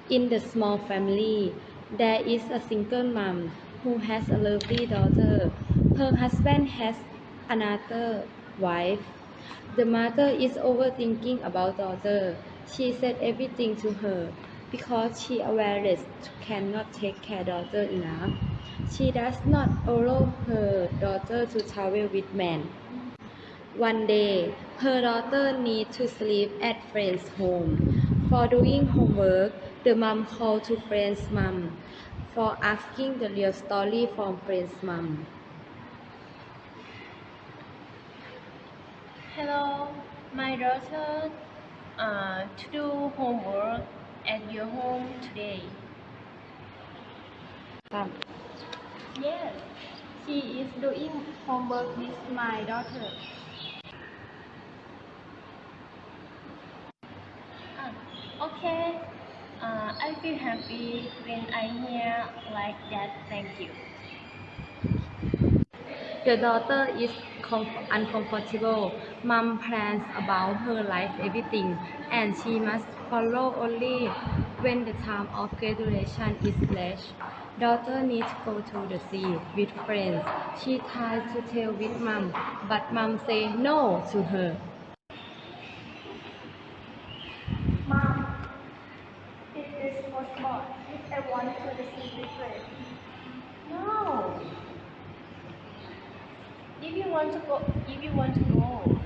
In the small family, there is a single mom who has a lovely daughter. Her husband has another wife. The mother is overthinking about daughter. She said everything to her because she aware cannot take care daughter enough. She does not allow her daughter to travel with men. One day, her daughter needs to sleep at friend's home. For doing homework, the mom called to friend's mom for asking the real story from friend's mom. Hello, my daughter, to do homework at your home today. Yes, she is doing homework with my daughter. Ah, okay. I feel happy when I hear like that. Thank you. The daughter is uncomfortable. Mom plans about her life everything and she must follow only when the time of graduation is reached. Daughter needs to go to the sea with friends. She tries to tell with mom, but mom say no to her. Mom, is this possible if I want to receive different? No, if you want to go,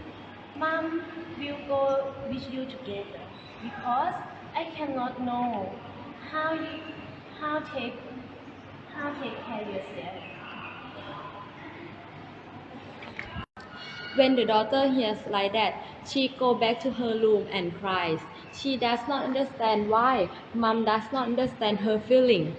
Mom will go with you together because I cannot know how you how take how take care yourself. When the daughter hears like that, she go back to her room and cries. She does not understand why. Mom does not understand her feeling.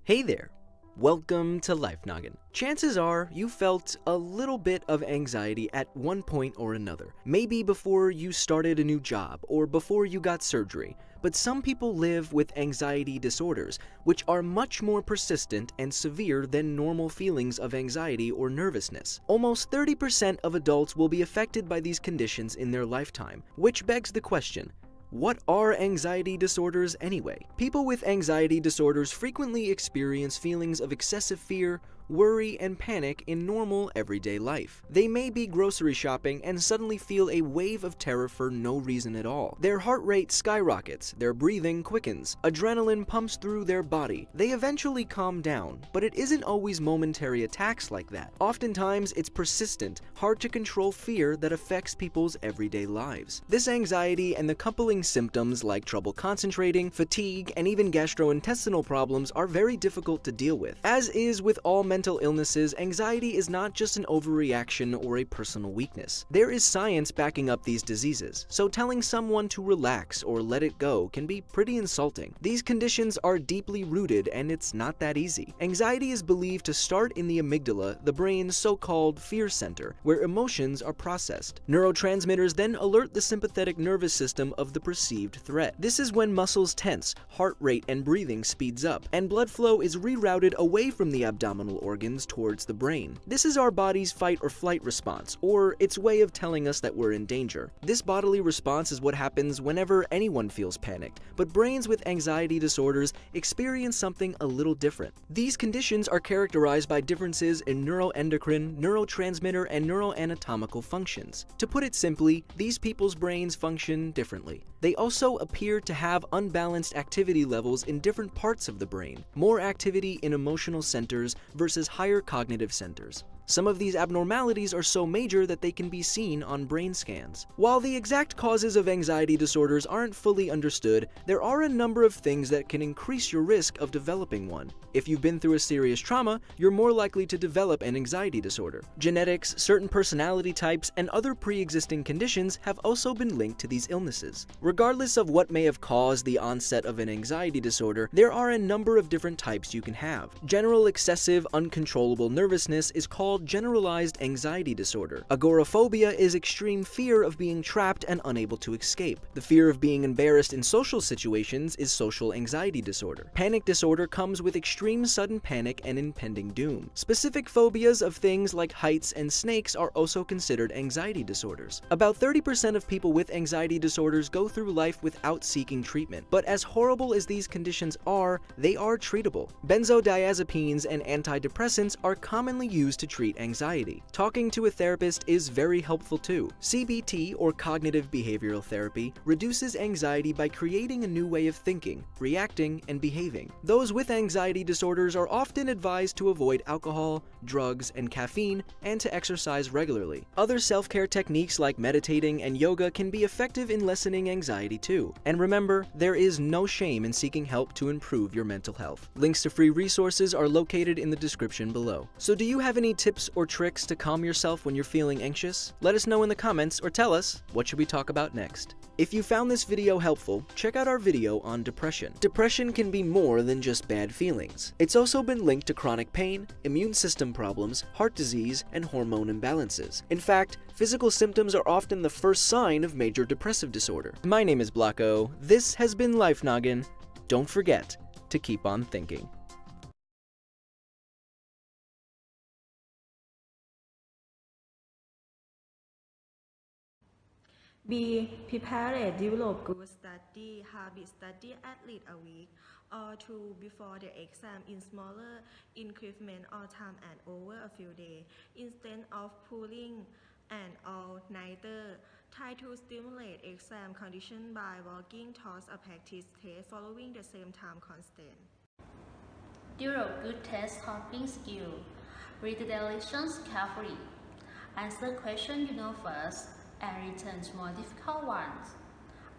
Hey there! Welcome to Life Noggin. Chances are you felt a little bit of anxiety at one point or another. Maybe before you started a new job or before you got surgery. But some people live with anxiety disorders, which are much more persistent and severe than normal feelings of anxiety or nervousness. Almost 30% of adults will be affected by these conditions in their lifetime, which begs the question, what are anxiety disorders anyway? People with anxiety disorders frequently experience feelings of excessive fear, worry, and panic in normal everyday life. They may be grocery shopping and suddenly feel a wave of terror for no reason at all. Their heart rate skyrockets, their breathing quickens, adrenaline pumps through their body. They eventually calm down, but it isn't always momentary attacks like that. Oftentimes, it's persistent, hard to control fear that affects people's everyday lives. This anxiety and the coupling symptoms like trouble concentrating, fatigue, and even gastrointestinal problems are very difficult to deal with. As is with all mental illnesses, anxiety is not just an overreaction or a personal weakness. There is science backing up these diseases, so telling someone to relax or let it go can be pretty insulting. These conditions are deeply rooted and it's not that easy. Anxiety is believed to start in the amygdala, the brain's so-called fear center, where emotions are processed. Neurotransmitters then alert the sympathetic nervous system of the perceived threat. This is when muscles tense, heart rate and breathing speeds up, and blood flow is rerouted away from the abdominal organs towards the brain. This is our body's fight or flight response, or its way of telling us that we're in danger. This bodily response is what happens whenever anyone feels panicked, but brains with anxiety disorders experience something a little different. These conditions are characterized by differences in neuroendocrine, neurotransmitter, and neuroanatomical functions. To put it simply, these people's brains function differently. They also appear to have unbalanced activity levels in different parts of the brain, more activity in emotional centers versus higher cognitive centers. Some of these abnormalities are so major that they can be seen on brain scans. While the exact causes of anxiety disorders aren't fully understood, there are a number of things that can increase your risk of developing one. If you've been through a serious trauma, you're more likely to develop an anxiety disorder. Genetics, certain personality types, and other pre-existing conditions have also been linked to these illnesses. Regardless of what may have caused the onset of an anxiety disorder, there are a number of different types you can have. General excessive, uncontrollable nervousness is called called generalized anxiety disorder. Agoraphobia is extreme fear of being trapped and unable to escape. The fear of being embarrassed in social situations is social anxiety disorder. Panic disorder comes with extreme sudden panic and impending doom. Specific phobias of things like heights and snakes are also considered anxiety disorders. About 30% of people with anxiety disorders go through life without seeking treatment, but as horrible as these conditions are, they are treatable. Benzodiazepines and antidepressants are commonly used to treat anxiety. Talking to a therapist is very helpful too. CBT, or cognitive behavioral therapy, reduces anxiety by creating a new way of thinking, reacting, and behaving. Those with anxiety disorders are often advised to avoid alcohol, drugs, and caffeine, and to exercise regularly. Other self-care techniques like meditating and yoga can be effective in lessening anxiety too. And remember, there is no shame in seeking help to improve your mental health. Links to free resources are located in the description below. So do you have any tips or tricks to calm yourself when you're feeling anxious? Let us know in the comments or tell us, what should we talk about next? If you found this video helpful, check out our video on depression. Depression can be more than just bad feelings. It's also been linked to chronic pain, immune system problems, heart disease, and hormone imbalances. In fact, physical symptoms are often the first sign of major depressive disorder. My name is Blocko. This has been Life Noggin. Don't forget to keep on thinking. Be prepared, develop good study habit, study at least a week or two before the exam in smaller increment or time and over a few days. Instead of pulling an all-nighter, try to stimulate exam condition by working towards a practice test following the same time constant. Develop good test solving skill. Read the directions carefully. Answer questions you know first and return to more difficult ones.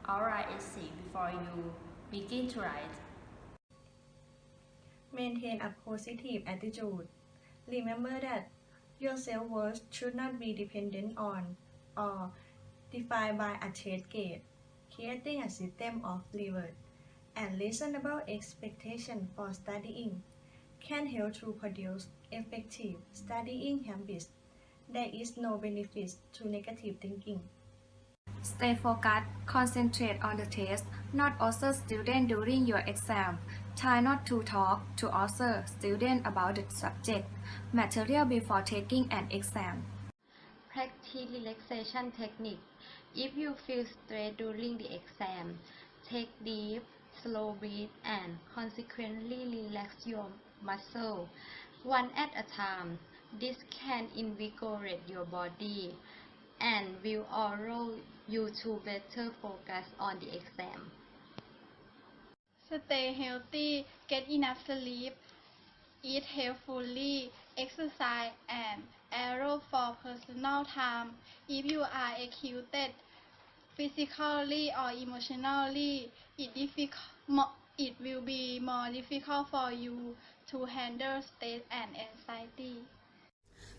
Alright, essay before you begin to write. Maintain a positive attitude. Remember that your self-worth should not be dependent on or defined by a test grade. Creating a system of reward and reasonable expectation for studying can help to produce effective studying habits. There is no benefit to negative thinking. Stay focused, concentrate on the test, not other students during your exam. Try not to talk to other students about the subject material before taking an exam. Practice relaxation technique. If you feel stressed during the exam, take deep, slow breath and consequently relax your muscle one at a time. This can invigorate your body and will allow you to better focus on the exam. Stay healthy, get enough sleep, eat healthfully, exercise, and allow for personal time. If you are exhausted physically or emotionally, it will be more difficult for you to handle stress and anxiety.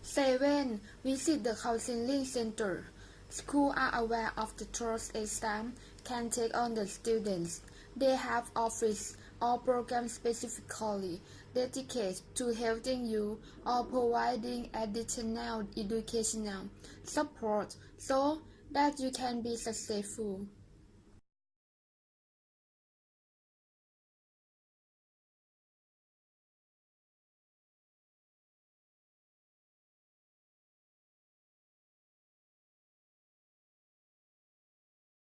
7. Visit the counseling center. Schools are aware of the trust exam can take on the students. They have offices or programs specifically dedicated to helping you or providing additional educational support so that you can be successful.